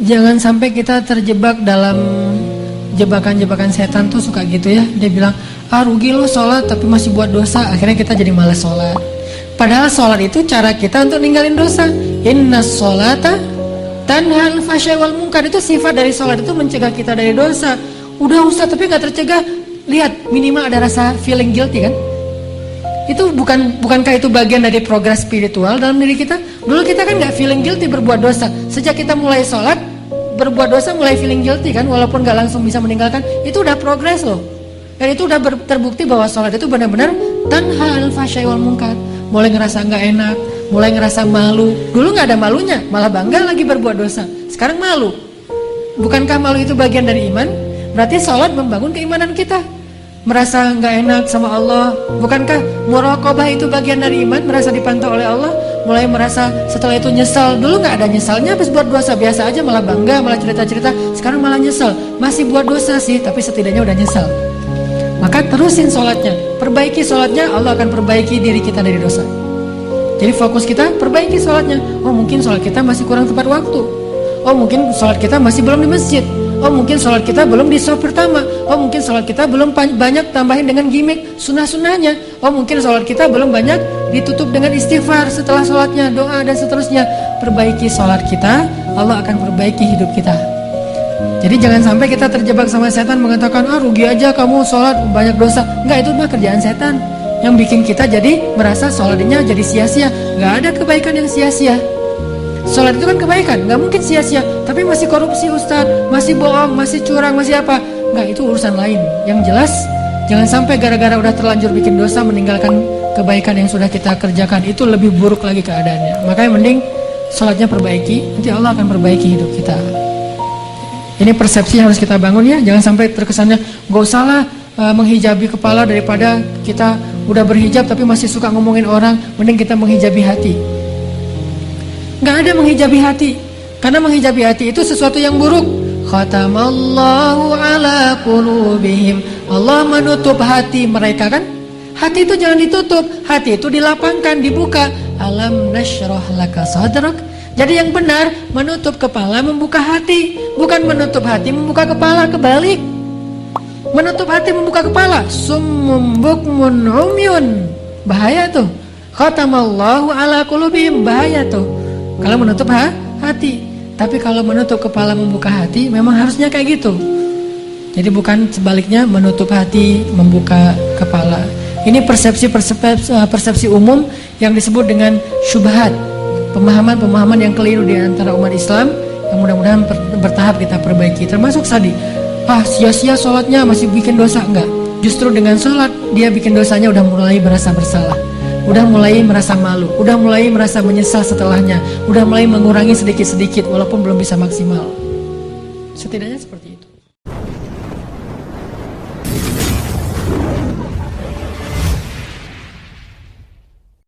Jangan sampai kita terjebak dalam jebakan-jebakan setan tuh suka gitu ya. Dia bilang, rugi lo sholat tapi masih buat dosa. Akhirnya kita jadi malas sholat. Padahal sholat itu cara kita untuk ninggalin dosa. Inna sholata tanhal fahsya'i wal munkar. Itu sifat dari sholat, itu mencegah kita dari dosa. Udah Ustaz tapi gak tercegah. Lihat, minimal ada rasa feeling guilty kan. Itu bukankah itu bagian dari progres spiritual dalam diri kita? Dulu kita kan gak feeling guilty berbuat dosa. Sejak kita mulai sholat, berbuat dosa mulai feeling guilty kan. Walaupun gak langsung bisa meninggalkan, itu udah progres loh. Dan itu udah terbukti bahwa sholat itu benar-benar tanhal fahsya'i wal munkar. Mulai ngerasa gak enak, mulai ngerasa malu. Dulu gak ada malunya, malah bangga lagi berbuat dosa. Sekarang malu. Bukankah malu itu bagian dari iman? Berarti sholat membangun keimanan kita. Merasa gak enak sama Allah. Bukankah muraqabah itu bagian dari iman? Merasa dipantau oleh Allah. Mulai merasa setelah itu nyesal. Dulu gak ada nyesalnya, habis buat dosa biasa aja, malah bangga, malah cerita-cerita. Sekarang malah nyesal. Masih buat dosa sih, tapi setidaknya udah nyesal. Maka terusin sholatnya, perbaiki sholatnya, Allah akan perbaiki diri kita dari dosa. Jadi fokus kita perbaiki sholatnya. Oh mungkin sholat kita masih kurang tepat waktu. Oh mungkin sholat kita masih belum di masjid. Oh mungkin sholat kita belum di shaf pertama. Oh mungkin sholat kita belum banyak tambahin dengan gimmick sunnah-sunnahnya. Oh mungkin sholat kita belum banyak ditutup dengan istighfar setelah sholatnya, doa dan seterusnya. Perbaiki sholat kita, Allah akan perbaiki hidup kita. Jadi jangan sampai kita terjebak sama setan mengatakan, rugi aja kamu sholat banyak dosa. Enggak, itu mah kerjaan setan yang bikin kita jadi merasa sholatnya jadi sia-sia. Enggak ada kebaikan yang sia-sia. Sholat itu kan kebaikan, nggak mungkin sia-sia. Tapi masih korupsi Ustaz, masih bohong, masih curang, masih apa. Nggak, itu urusan lain. Yang jelas, jangan sampai gara-gara udah terlanjur bikin dosa meninggalkan kebaikan yang sudah kita kerjakan. Itu lebih buruk lagi keadaannya. Makanya mending sholatnya perbaiki, nanti Allah akan perbaiki hidup kita. Ini persepsi yang harus kita bangun ya. Jangan sampai terkesannya nggak usahlah menghijabi kepala daripada kita udah berhijab tapi masih suka ngomongin orang. Mending kita menghijabi hati. Nggak ada menghijabi hati, karena menghijabi hati itu sesuatu yang buruk. Khatamallahu ala qulubihim. Allah menutup hati mereka kan. Hati itu jangan ditutup, hati itu dilapangkan, dibuka. Alam nashrah laka sadrak. Jadi yang benar menutup kepala, membuka hati. Bukan menutup hati, membuka kepala, kebalik. Menutup hati, membuka kepala. Summum bukmun umyun. Bahaya tuh. Khatamallahu ala qulubihim, bahaya tuh. Kalau menutup hati. Tapi kalau menutup kepala, membuka hati, memang harusnya kayak gitu. Jadi bukan sebaliknya, menutup hati, membuka kepala. Ini persepsi umum yang disebut dengan syubhat. Pemahaman-pemahaman yang keliru di antara umat Islam, yang mudah-mudahan bertahap kita perbaiki. Termasuk tadi, sia-sia sholatnya masih bikin dosa. Enggak, justru dengan sholat dia bikin dosanya udah mulai berasa bersalah, udah mulai merasa malu, udah mulai merasa menyesal setelahnya, udah mulai mengurangi sedikit-sedikit walaupun belum bisa maksimal. Setidaknya seperti itu.